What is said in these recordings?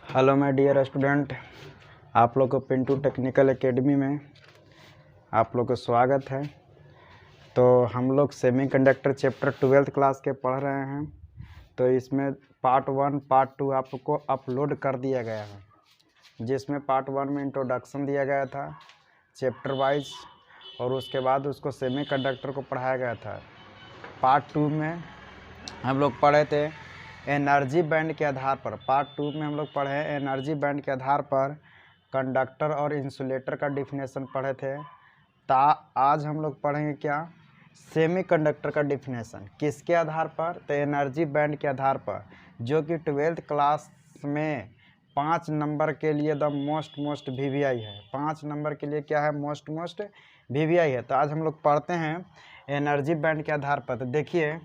Hello my dear student, आप लोग को पिंटू टेक्निकल एकेडमी में आप लोग को स्वागत है। तो हम लोग सेमीकंडक्टर चैप्टर 12th क्लास के पढ़ रहे हैं। तो इसमें पार्ट 1 पार्ट 2 आपको अपलोड कर दिया गया है, जिसमें पार्ट 1 में इंट्रोडक्शन दिया गया था चैप्टर वाइज, और उसके बाद उसको सेमीकंडक्टर को पढ़ाया गया था। पार्ट 2 में हम लोग पढ़े थे एनर्जी बैंड के आधार पर। पार्ट 2 में हम लोग पढ़े एनर्जी बैंड के आधार पर कंडक्टर और इंसुलेटर का डिफिनेशन पढ़े थे। आज हम लोग पढ़ेंगे क्या, सेमीकंडक्टर का डिफिनेशन। किसके आधार पर? तो एनर्जी बैंड के आधार पर, जो कि 12th क्लास में 5 नंबर के लिए द मोस्ट VVI है। 5 नंबर के लिए क्या है? मोस्ट VVI है। तो आज हम लोग पढ़ते हैं एनर्जी बैंड के आधार पर। तो देखिए,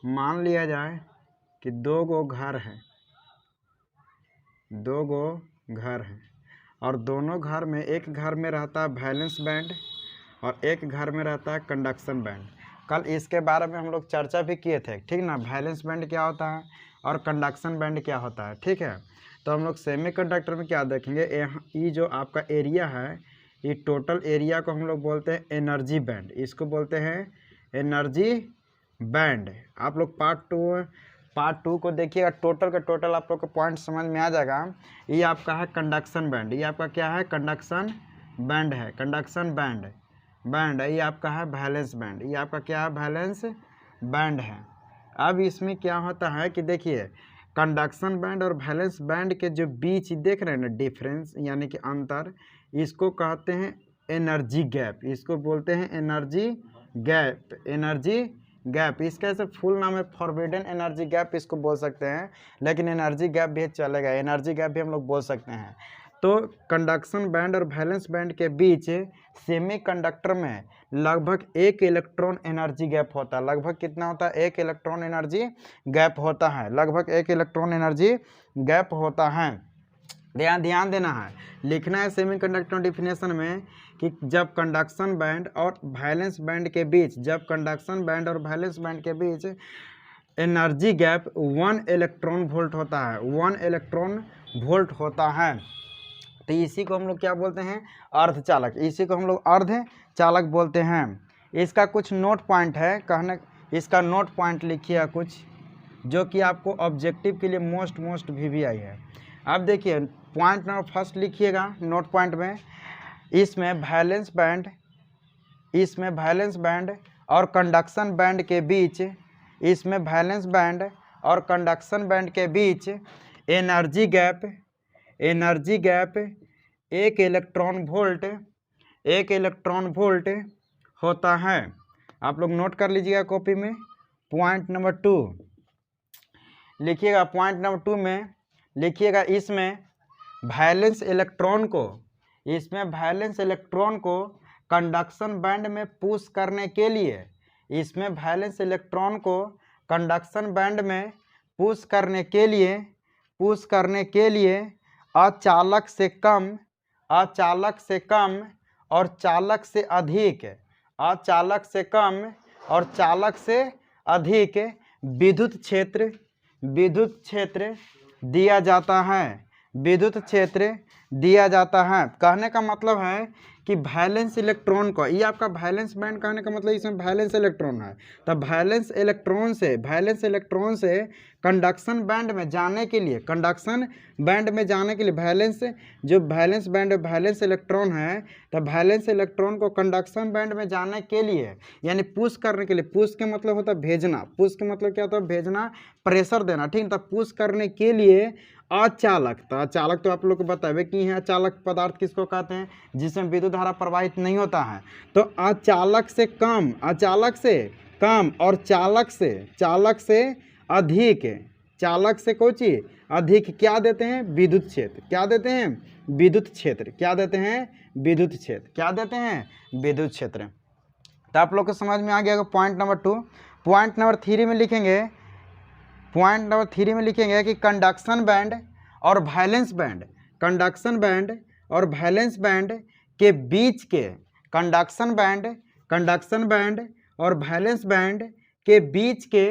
मान लिया जाए कि दो गो घर हैं और दोनों घर में, एक घर में रहता है वैलेंस बैंड और एक घर में रहता है कंडक्शन बैंड। कल इसके बारे में हम लोग चर्चा भी किए थे, ठीक ना। वैलेंस बैंड क्या होता है और कंडक्शन बैंड क्या होता है, ठीक है। तो हम लोग सेमीकंडक्टर में क्या देखेंगे, ये जो आपका एरिया है, ये टोटल एरिया को हम लोग बोलते हैं एनर्जी बैंड। इसको बोलते हैं एनर्जी बैंड। आप लोग पार्ट टू को देखिएगा, टोटल का टोटल आप लोग को पॉइंट समझ में आ जाएगा। ये आपका है कंडक्शन बैंड, ये आपका क्या है? कंडक्शन बैंड है, कंडक्शन बैंड। ये आपका है वैलेंस बैंड, ये आपका क्या है? वैलेंस बैंड है। अब इसमें क्या होता है कि देखिए, कंडक्शन बैंड और वैलेंस बैंड के जो बीच देख रहे हैं ना डिफरेंस, यानी कि अंतर, इसको कहते हैं एनर्जी गैप। इसको बोलते हैं एनर्जी गैप, एनर्जी गैप। इसका ऐसे फुल नाम है फॉरबिडन एनर्जी गैप, इसको बोल सकते हैं, लेकिन एनर्जी गैप भी चलेगा, एनर्जी गैप भी हम लोग बोल सकते हैं। तो कंडक्शन बैंड और वैलेंस बैंड के बीच सेमीकंडक्टर में लगभग 1 इलेक्ट्रॉन एनर्जी गैप होता है। लगभग कितना होता है? 1 इलेक्ट्रॉन एनर्जी गैप होता है, लगभग 1 इलेक्ट्रॉन एनर्जी गैप होता है। ध्यान देना है, लिखना है सेमीकंडक्टर डिफिनेशन में कि जब कंडक्शन बैंड और वैलेंस बैंड के बीच, जब कंडक्शन बैंड और वैलेंस बैंड के बीच एनर्जी गैप 1 इलेक्ट्रॉन वोल्ट होता है, 1 इलेक्ट्रॉन वोल्ट होता है। तो इसी को हम लोग क्या बोलते हैं? अर्धचालक। इसी को हम लोग अर्धचालक बोलते हैं। इसका कुछ नोट पॉइंट है, कहने इसका नोट पॉइंट लिखिए कुछ, जो कि आपको ऑब्जेक्टिव के लिए मोस्ट VVI है। अब देखिए, पॉइंट नंबर फर्स्ट लिखिएगा नोट पॉइंट में, इसमें वैलेंस बैंड और कंडक्शन बैंड के बीच, इसमें वैलेंस बैंड और कंडक्शन बैंड के बीच एनर्जी गैप 1 इलेक्ट्रॉन वोल्ट होता है। आप लोग नोट कर लीजिएगा कॉपी में। पॉइंट नंबर 2 लिखिएगा, पॉइंट नंबर 2 में लिखिएगा, इसमें वैलेंस इलेक्ट्रॉन को कंडक्शन बैंड में पुश करने के लिए, इसमें वैलेंस इलेक्ट्रॉन को कंडक्शन बैंड में पुश करने के लिए अचालक से कम और चालक से अधिक, अचालक से कम और चालक से अधिक विद्युत क्षेत्र दिया जाता है, विद्युत क्षेत्र दिया जाता है। कहने का मतलब है कि वैलेंस इलेक्ट्रॉन को, ये आपका वैलेंस बैंड, कहने का मतलब इसमें वैलेंस इलेक्ट्रॉन है। तब वैलेंस इलेक्ट्रॉन से कंडक्शन बैंड में जाने के लिए, वैलेंस बैंड वैलेंस इलेक्ट्रॉन है, तब वैलेंस इलेक्ट्रॉन को कंडक्शन बैंड में जाने के लिए, यानी पुश करने के लिए, पुश के मतलब होता है भेजना, पुश के मतलब क्या होता है? भेजना, प्रेशर देना, ठीक है। तब पुश करने के लिए अचालक, तो अचालक तो आप लोग को बतावे कि है, अचालक पदार्थ किसको कहते हैं? जिसमें विद्युत धारा प्रवाहित नहीं होता है। तो अचालक से कम और चालक से अधिक, चालक से कोई चीज अधिक क्या देते हैं? विद्युत क्षेत्र। क्या देते हैं? विद्युत क्षेत्र। क्या देते हैं? विद्युत क्षेत्र। क्या देते हैं? विद्युत क्षेत्र। तो आप लोग को समझ में आ गया पॉइंट नंबर 2। पॉइंट नंबर 3 में लिखेंगे कि कंडक्शन बैंड और वैलेंस बैंड, के बीच के, कंडक्शन बैंड और वैलेंस बैंड के बीच के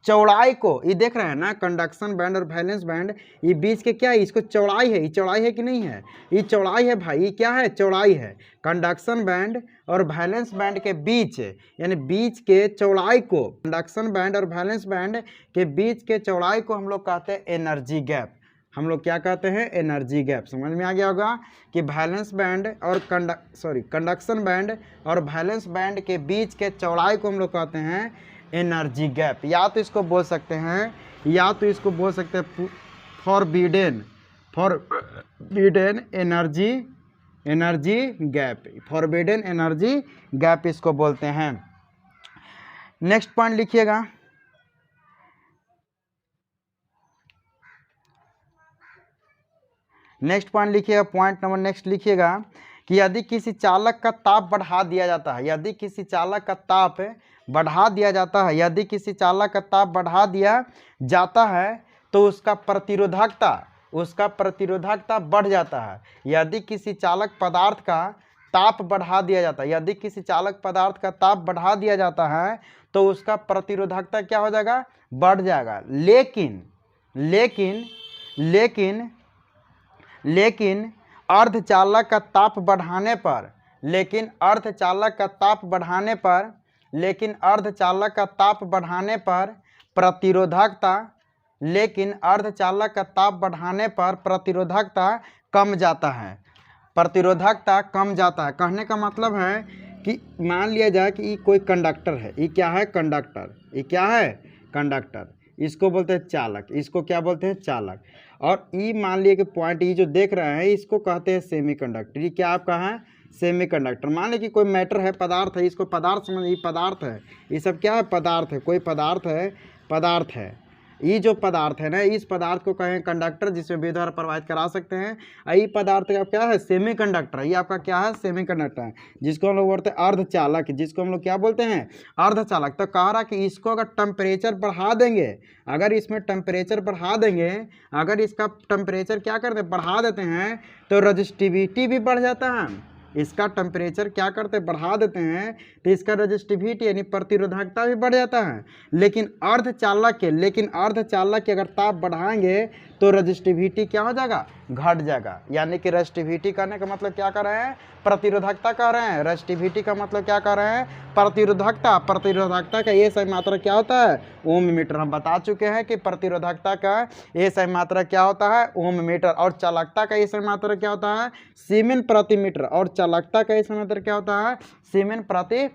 चौड़ाई को, ये देख रहे हैं ना, कंडक्शन बैंड और वैलेंस बैंड, ये बीच के क्या है, इसको चौड़ाई है, ये चौड़ाई है कि नहीं है, ये चौड़ाई है भाई, ये क्या है, चौड़ाई है। कंडक्शन बैंड और वैलेंस बैंड के बीच, यानी बीच के चौड़ाई को, कंडक्शन बैंड और वैलेंस बैंड के बीच के चौड़ाई को हम लोग कहते हैं एनर्जी गैप। हम लोग क्या कहते हैं, एनर्जी गैप। समझ में आ गया होगा कि वैलेंस बैंड और कंडक्शन बैंड और वैलेंस बैंड के बीच के चौड़ाई को हम लोग कहते हैं एनर्जी गैप। या तो इसको बोल सकते हैं, या तो इसको बोल सकते हैं forbidden energy gap, forbidden energy gap इसको बोलते हैं। नेक्स्ट पॉइंट लिखिएगा, नेक्स्ट पॉइंट लिखिएगा, पॉइंट नंबर नेक्स्ट लिखिएगा कि यदि किसी चालक का ताप बढ़ा दिया जाता है, यदि किसी चालक का ताप बढ़ा दिया जाता है, यदि किसी चालक का ताप बढ़ा दिया जाता है तो उसका प्रतिरोधकता बढ़ जाता है। यदि किसी चालक पदार्थ का ताप बढ़ा दिया जाता है, यदि किसी चालक पदार्थ का ताप बढ़ा दिया जाता है तो उसका प्रतिरोधकता क्या हो जाएगा, बढ़ जाएगा। लेकिन अर्धचालक का ताप बढ़ाने पर, लेकिन अर्धचालक का ताप बढ़ाने पर प्रतिरोधकता कम जाता है, प्रतिरोधकता कम जाता है। कहने का मतलब है कि मान लिया जाए कि ये कोई कंडक्टर है, ये क्या है, कंडक्टर, ये क्या है, कंडक्टर, इसको बोलते हैं चालक, इसको क्या बोलते हैं, चालक। और ये मान लिया कि पॉइंट ये जो देख रहे हैं इसको कहते हैं सेमीकंडक्टर। ये क्या आपका है, सेमीकंडक्टर। मान लीजिए कि कोई मैटर है, पदार्थ है, इसको पदार्थ समझ, ये पदार्थ है, ये सब क्या है, पदार्थ है, कोई पदार्थ है। ये जो पदार्थ है ना, इस पदार्थ को कहें कंडक्टर, जिसमें विद्युत धारा प्रवाहित करा सकते हैं। ये पदार्थ का क्या है, सेमीकंडक्टर। ये आपका क्या है, सेमीकंडक्टर, जिसको हम लोग बोलते हैं अर्धचालक, जिसको हम लोग क्या बोलते हैं, अर्धचालक। तो कह रहा कि इसको अगर टेम्परेचर बढ़ा देंगे, अगर इसमें टेम्परेचर बढ़ा देंगे, अगर इसका टेम्परेचर क्या करते हैं, बढ़ा देते हैं, तो रजिस्टिविटी भी बढ़ जाता है। इसका टेम्परेचर क्या करते हैं, बढ़ा देते हैं, तो इसका रजिस्टिविटी यानी प्रतिरोधकता भी बढ़ जाता है। लेकिन अर्धचालक के अगर ताप बढ़ाएंगे तो रजिस्टिविटी क्या हो जाएगा, घट जाएगा। यानी कि रजिस्टिविटी करने का मतलब क्या कर रहे हैं, प्रतिरोधकता कह रहे हैं। रजिस्टिविटी का मतलब क्या कर रहे हैं, प्रतिरोधकता। प्रतिरोधकता का ये सही मात्रा क्या होता है, ओम मीटर। हम बता चुके हैं कि प्रतिरोधकता का ये सही मात्रा क्या होता है, ओम मीटर। और चालकता का ये सही मात्रा क्या होता है, सीमेन प्रति मीटर। और चालकता का ये सही मात्रा क्या होता है, सीमेन प्रति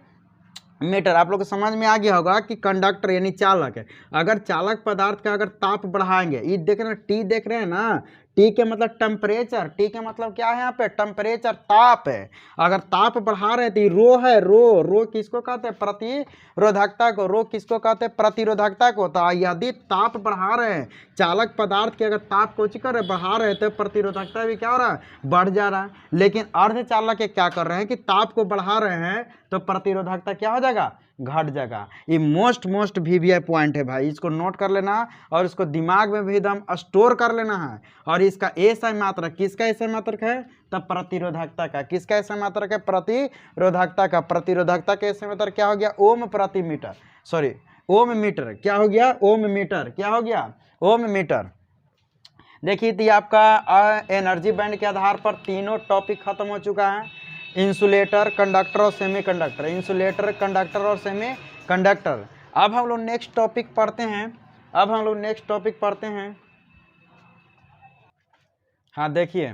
मीटर। आप लोग को समझ में आ गया होगा कि कंडक्टर यानी चालक है। अगर चालक पदार्थ का अगर ताप बढ़ाएंगे, ये देख रहे हैं, टी देख रहे हैं ना, टी के मतलब टेम्परेचर, टी के मतलब क्या है, यहाँ पे टेम्परेचर, ताप है। अगर ताप बढ़ा रहे तो रो है, रो किसको कहते हैं, प्रतिरोधकता को। रो किसको कहते हैं, प्रतिरोधकता को। तो यदि ताप बढ़ा रहे हैं, चालक पदार्थ के अगर ताप को बढ़ा रहे हैं तो प्रतिरोधकता भी क्या हो रहा है, बढ़ जा रहा है। लेकिन अर्धचालक क्या कर रहे हैं कि ताप को बढ़ा रहे हैं तो प्रतिरोधकता क्या हो जाएगा, घट जाएगा। ये मोस्ट VVI पॉइंट है भाई, इसको नोट कर लेना और इसको दिमाग में भी एकदम स्टोर कर लेना है। और इसका ऐसा मात्रक, किसका ऐसा मात्रक है, तब प्रतिरोधकता का। किसका ऐसा मात्रक है, प्रतिरोधकता का। प्रतिरोधकता का ऐसा मात्रक क्या हो गया, ओम प्रति मीटर, सॉरी ओम मीटर। क्या हो गया, ओम मीटर। क्या हो गया, ओम मीटर। देखिए तो आपका एनर्जी बैंड के आधार पर तीनों टॉपिक खत्म हो चुका है, इंसुलेटर, कंडक्टर और सेमीकंडक्टर। इंसुलेटर, कंडक्टर और सेमीकंडक्टर। अब हम लोग नेक्स्ट टॉपिक पढ़ते हैं, हाँ देखिए,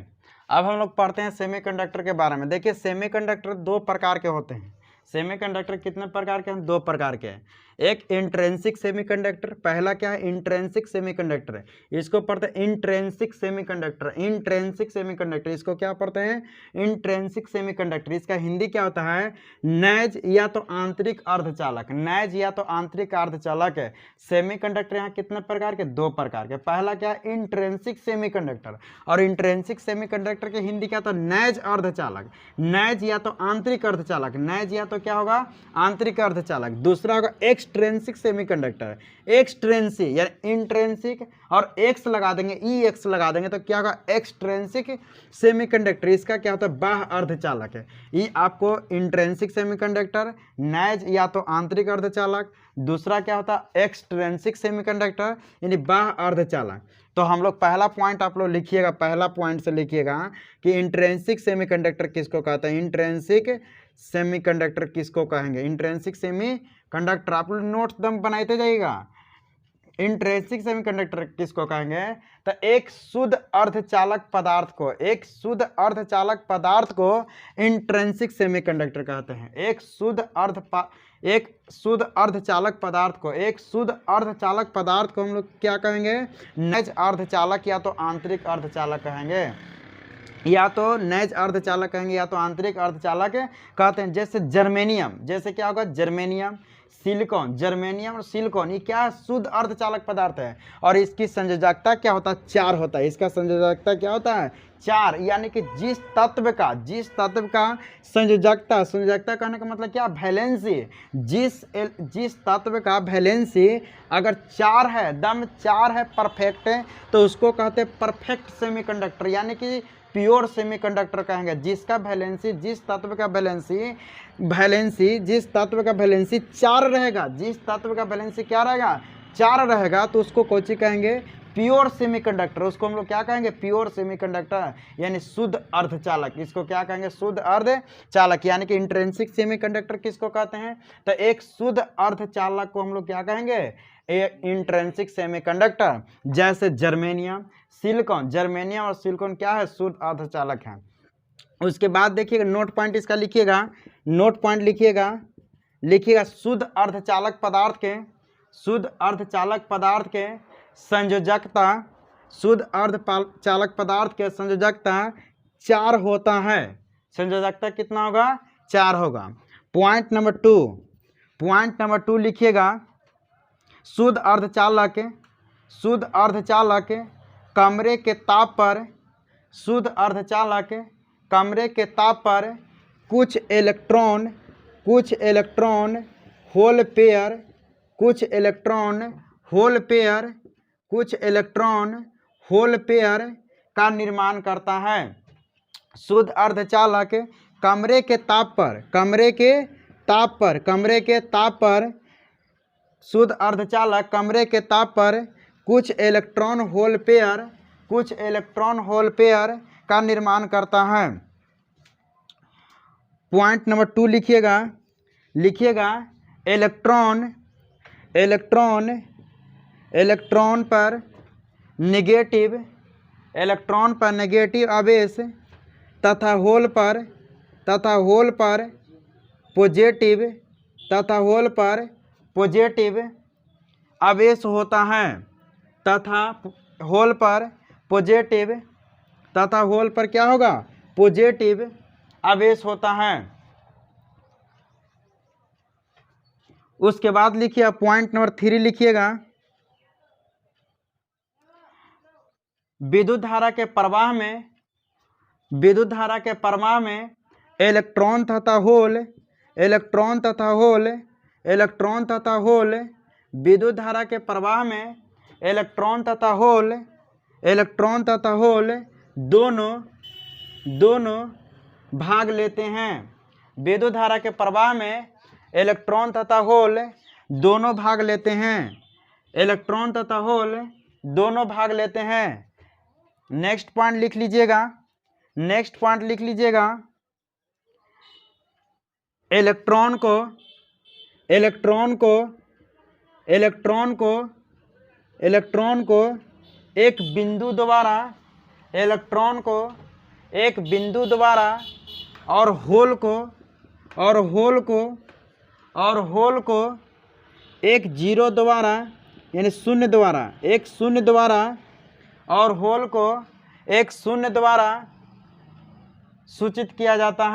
अब हम लोग पढ़ते हैं सेमीकंडक्टर के बारे में। देखिए सेमीकंडक्टर दो प्रकार के होते हैं। सेमीकंडक्टर कितने प्रकार के हैं, दो प्रकार के हैं। एक इंट्रिंसिक सेमीकंडक्टर, पहला क्या है, इंट्रिंसिक सेमीकंडक्टर है, इसको पढ़ते हैं इंट्रिंसिक सेमीकंडक्टर। इंट्रिंसिक सेमीकंडक्टर, इसको क्या पढ़ते हैं, इंट्रिंसिक सेमीकंडक्टर। इसका हिंदी क्या होता है, नैज या तो आंतरिक अर्धचालक। नैज या तो आंतरिक अर्धचालक है। सेमीकंडक्टर यहाँ कितने प्रकार के, दो प्रकार के। पहला क्या है, इंट्रिंसिक सेमीकंडक्टर। और इंट्रिंसिक सेमीकंडक्टर की हिंदी क्या होता है, नैज अर्धचालक। नैज या तो आंतरिक अर्धचालक, नैज या तो क्या होगा, आंतरिक अर्धचालक। दूसरा होगा एक्सट्रेंसिक सेमीकंडक्टर। एक्सट्रेंसिक यानी इंट्रेंसिक और एक्स लगा देंगे, ई एक्स लगा देंगे तो क्या होगा, एक्सट्रेंसिक सेमीकंडक्टर। इसका क्या होता है, बाह्य अर्धचालक है। ये आपको इंट्रेंसिक सेमीकंडक्टर, नैज या तो आंतरिक अर्धचालक, दूसरा क्या होता है एक्सट्रेंसिक सेमीकंडक्टर यानी बाह्य अर्धचालक। तो हम लोग पहला पॉइंट आप लोग लिखिएगा, पहला पॉइंट से लिखिएगा कि इंट्रेंसिक सेमीकंडक्टर किसको कहते हैं, इंट्रेंसिक सेमीकंडक्टर किसको कहेंगे, इंट्रेंसिक सेमीकंडक्टर। आप लोग नोट्स दम बनाते जाइएगा। इंट्रेंसिक सेमीकंडक्टर किसको कहेंगे, तो एक शुद्ध अर्धचालक पदार्थ को, एक शुद्ध अर्धचालक पदार्थ को इंट्रेंसिक सेमीकंडक्टर कहते हैं। एक शुद्ध अर्धचालक पदार्थ को, एक शुद्ध अर्धचालक पदार्थ को हम लोग क्या कहेंगे, नैज अर्धचालक या तो आंतरिक अर्धचालक कहेंगे, या तो नैज अर्धचालक कहेंगे या तो आंतरिक अर्धचालक कहते हैं। जैसे जर्मेनियम, जैसे क्या होगा जर्मेनियम, सिलिकॉन, जर्मेनियम और सिलिकॉन, ये क्या है, शुद्ध अर्धचालक पदार्थ है और इसकी संयोजकता क्या होता है, 4 होता है। इसका संयोजकता क्या होता है, 4, यानी कि जिस तत्व का संयोजकता कहने का मतलब क्या, वैलेंसी, जिस तत्व का वैलेंसी अगर 4 है, दम 4 है, परफेक्ट है, तो उसको कहते हैं परफेक्ट सेमीकंडक्टर यानी कि प्योर सेमीकंडक्टर कहेंगे। जिसका वैलेंसी, जिस तत्व का वैलेंसी 4 रहेगा, जिस तत्व का वैलेंसी क्या रहेगा, 4 रहेगा, तो उसको कोची कहेंगे, प्योर सेमीकंडक्टर। उसको हम लोग क्या कहेंगे, प्योर सेमीकंडक्टर यानी शुद्ध अर्धचालक। इसको क्या कहेंगे, शुद्ध अर्धचालक। यानी कि इंट्रिंसिक सेमीकंडक्टर किसको कहते हैं, तो एक शुद्ध अर्धचालक को हम लोग क्या कहेंगे, इंट्रिंसिक सेमीकंडक्टर। जैसे जर्मेनियम, सिलिकॉन, जर्मेनियम और सिलिकॉन क्या है, शुद्ध अर्धचालक है। उसके बाद देखिएगा नोट पॉइंट इसका लिखिएगा, नोट पॉइंट लिखिएगा शुद्ध अर्धचालक पदार्थ के संयोजकता, शुद्ध अर्धचालक पदार्थ के संयोजकता 4 होता है। संयोजकता कितना होगा, 4 होगा। पॉइंट नंबर 2 लिखिएगा, शुद्ध अर्धचालक कमरे के ताप पर, शुद्ध अर्धचालक कमरे के ताप पर कुछ इलेक्ट्रॉन होल पेयर का निर्माण करता है। शुद्ध अर्धचालक कमरे के ताप पर शुद्ध अर्धचालक कमरे के ताप पर कुछ इलेक्ट्रॉन होल पेयर का निर्माण करता है। पॉइंट नंबर 2 लिखिएगा इलेक्ट्रॉन पर नेगेटिव आवेश तथा होल पर पॉजिटिव आवेश होता है, तथा होल पर क्या होगा, पॉजिटिव आवेश होता है। उसके बाद लिखिए पॉइंट नंबर 3 लिखिएगा, विद्युत धारा के प्रवाह में इलेक्ट्रॉन तथा होल विद्युत धारा के प्रवाह में इलेक्ट्रॉन तथा होल दोनों भाग लेते हैं। विद्युत धारा के प्रवाह में इलेक्ट्रॉन तथा होल दोनों भाग लेते हैं। नेक्स्ट पॉइंट लिख लीजिएगा, इलेक्ट्रॉन को एक बिंदु द्वारा और होल को एक जीरो द्वारा यानी शून्य द्वारा और होल को एक शून्य द्वारा सूचित किया जाता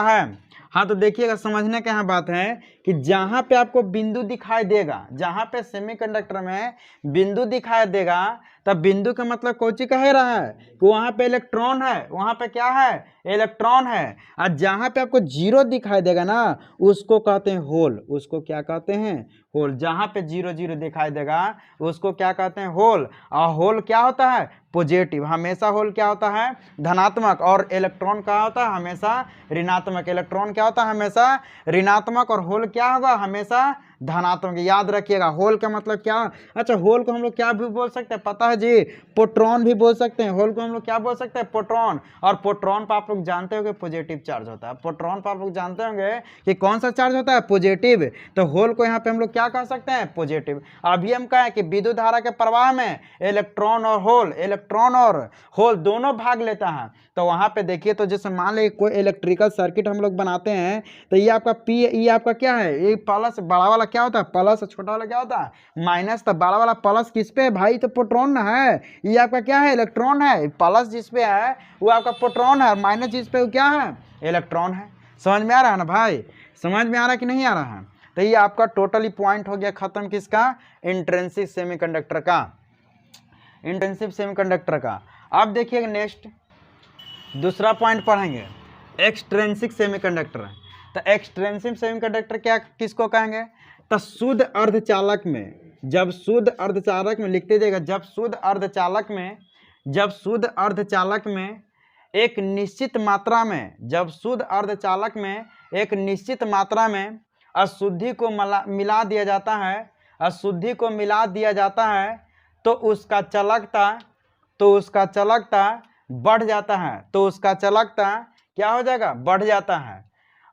है। हाँ, तो देखिएगा, समझने का यहाँ बात है कि जहाँ पे आपको बिंदु दिखाई देगा, जहाँ पे सेमीकंडक्टर में बिंदु दिखाई देगा, तब बिंदु का मतलब कौची कह रहा है कि वहाँ पे इलेक्ट्रॉन है, वहाँ पे क्या है, इलेक्ट्रॉन है। और जहाँ पे आपको जीरो दिखाई देगा ना उसको कहते हैं होल, उसको क्या कहते हैं, होल। जहाँ पे जीरो जीरो दिखाई देगा उसको क्या कहते हैं, होल। और होल क्या होता है, पॉजिटिव। हमेशा होल क्या होता है, धनात्मक। और इलेक्ट्रॉन क्या होता है, हमेशा ऋणात्मक। इलेक्ट्रॉन क्या होता है, हमेशा ऋणात्मक। और होल क्या होगा, हमेशा धनात्मक। याद रखिएगा होल का मतलब क्या। अच्छा, होल को हम लोग क्या भी बोल सकते हैं पता है जी, प्रोटॉन भी बोल सकते हैं। होल को हम लोग क्या बोल सकते हैं, प्रोटॉन। और प्रोटॉन पर आप लोग जानते होंगे पॉजिटिव चार्ज होता है। प्रोटॉन पर आप लोग जानते होंगे कि कौन सा चार्ज होता है, पॉजिटिव। तो होल को यहाँ पे हम लोग क्या कह सकते हैं, पॉजिटिव। अभी हम कहें कि विद्युत धारा के प्रवाह में इलेक्ट्रॉन और होल, इलेक्ट्रॉन और होल दोनों भाग लेता है। तो वहाँ पे देखिए, तो जैसे मान लीजिए कोई इलेक्ट्रिकल सर्किट हम लोग बनाते हैं तो ये आपका पी, ये आपका क्या है, ये प्लस, बड़ा वाला क्या होता है प्लस, छोटा वाला क्या होता है माइनस। तो बड़ा वाला प्लस किस पे है भाई, तो प्रोटॉन ना है। ये आपका क्या है, इलेक्ट्रॉन है। प्लस जिस पे है वो आपका प्रोटॉन है, और माइनस जिस पे वो क्या है, इलेक्ट्रॉन है। समझ में आ रहा है ना भाई, समझ में आ रहा है कि नहीं आ रहा है। तो ये आपका टोटली पॉइंट हो गया खत्म, किसका, इंट्रिंसिक सेमीकंडक्टर का, इंट्रिंसिक सेमीकंडक्टर का। अब देखिएगा नेक्स्ट दूसरा पॉइंट पढ़ेंगे, एक्सट्रिंसिक सेमीकंडक्टर। तो एक्सट्रिंसिक सेमीकंडक्टर क्या, किसको कहेंगे, तो शुद्ध अर्धचालक में, जब शुद्ध अर्धचालक में लिखते जाएगा, जब शुद्ध अर्धचालक में, जब शुद्ध अर्धचालक में एक निश्चित मात्रा में, जब शुद्ध अर्धचालक में एक निश्चित मात्रा में अशुद्धि को मिला दिया जाता है, अशुद्धि को मिला दिया जाता है, तो उसका चालकता, तो उसका चालकता बढ़ जाता है, तो उसका चालकता क्या हो जाएगा, बढ़ जाता है।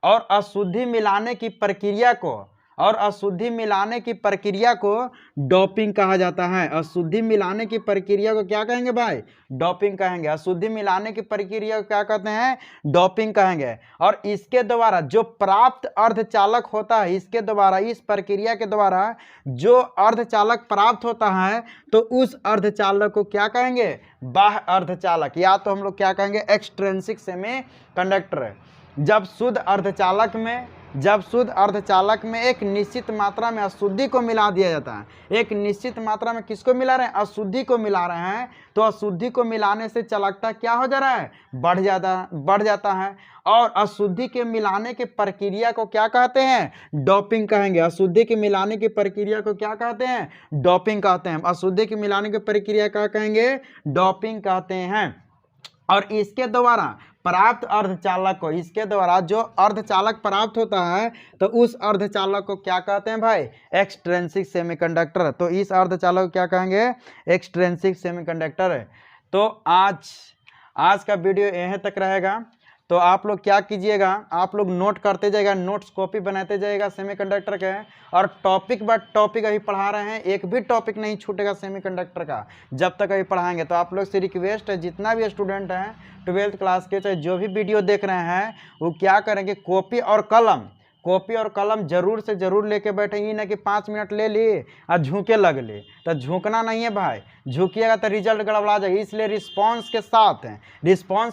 और अशुद्धि मिलाने की प्रक्रिया को, और अशुद्धि मिलाने की प्रक्रिया को डोपिंग कहा जाता है। अशुद्धि मिलाने की प्रक्रिया को क्या कहेंगे भाई, डोपिंग कहेंगे। अशुद्धि मिलाने की प्रक्रिया को क्या कहते हैं, डोपिंग कहेंगे। और इसके द्वारा जो प्राप्त अर्धचालक होता है, इसके द्वारा, इस प्रक्रिया के द्वारा जो अर्धचालक प्राप्त होता है, तो उस अर्धचालक को क्या कहेंगे, बाह्य अर्धचालक, या तो हम लोग क्या कहेंगे, एक्सट्रिंसिक सेमीकंडक्टर। जब शुद्ध अर्धचालक में, जब शुद्ध अर्धचालक में एक निश्चित मात्रा में अशुद्धि को मिला दिया जाता है, एक निश्चित मात्रा में किसको मिला रहे हैं, अशुद्धि को मिला रहे हैं, तो अशुद्धि को मिलाने से चालकता क्या हो जा रहा है, बढ़ जाता है। और अशुद्धि के मिलाने की प्रक्रिया को क्या कहते हैं, डोपिंग कहेंगे। अशुद्धि के मिलाने की प्रक्रिया को क्या कहते हैं, डोपिंग कहते हैं। अशुद्धि के मिलाने की प्रक्रिया क्या कहेंगे, डोपिंग कहते हैं। और इसके द्वारा प्राप्त अर्धचालक को, इसके द्वारा जो अर्धचालक प्राप्त होता है, तो उस अर्धचालक को क्या कहते हैं भाई, एक्सट्रिंसिक सेमीकंडक्टर। तो इस अर्धचालक को क्या कहेंगे, एक्सट्रिंसिक सेमीकंडक्टर। तो आज का वीडियो यहीं तक रहेगा। तो आप लोग क्या कीजिएगा, आप लोग नोट करते जाइएगा, नोट्स कॉपी बनाते जाइएगा सेमीकंडक्टर के। और टॉपिक बाय टॉपिक अभी पढ़ा रहे हैं, एक भी टॉपिक नहीं छूटेगा सेमीकंडक्टर का जब तक अभी पढ़ाएंगे। तो आप लोग से रिक्वेस्ट है, जितना भी स्टूडेंट हैं 12th क्लास के, चाहे जो भी वीडियो देख रहे हैं, वो क्या करेंगे, कॉपी और कलम, कॉपी और कलम जरूर से जरूर लेके बैठे। ये ना कि 5 मिनट ले लिए और झुके लग ले, तो झुकना नहीं है भाई, झुकिएगा तो रिजल्ट गड़बड़ा जाएगा। इसलिए रिस्पांस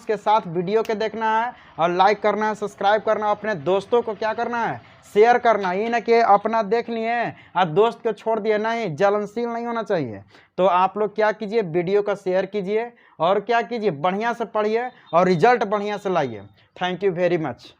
के साथ वीडियो के देखना है, और लाइक करना है, सब्सक्राइब करना है, अपने दोस्तों को क्या करना है, शेयर करना। ये ना कि अपना देख लिए और दोस्त को छोड़ दिए, नहीं, जलनशील नहीं होना चाहिए। तो आप लोग क्या कीजिए, वीडियो का शेयर कीजिए, और क्या कीजिए, बढ़िया से पढ़िए और रिजल्ट बढ़िया से लाइए। Thank you very much.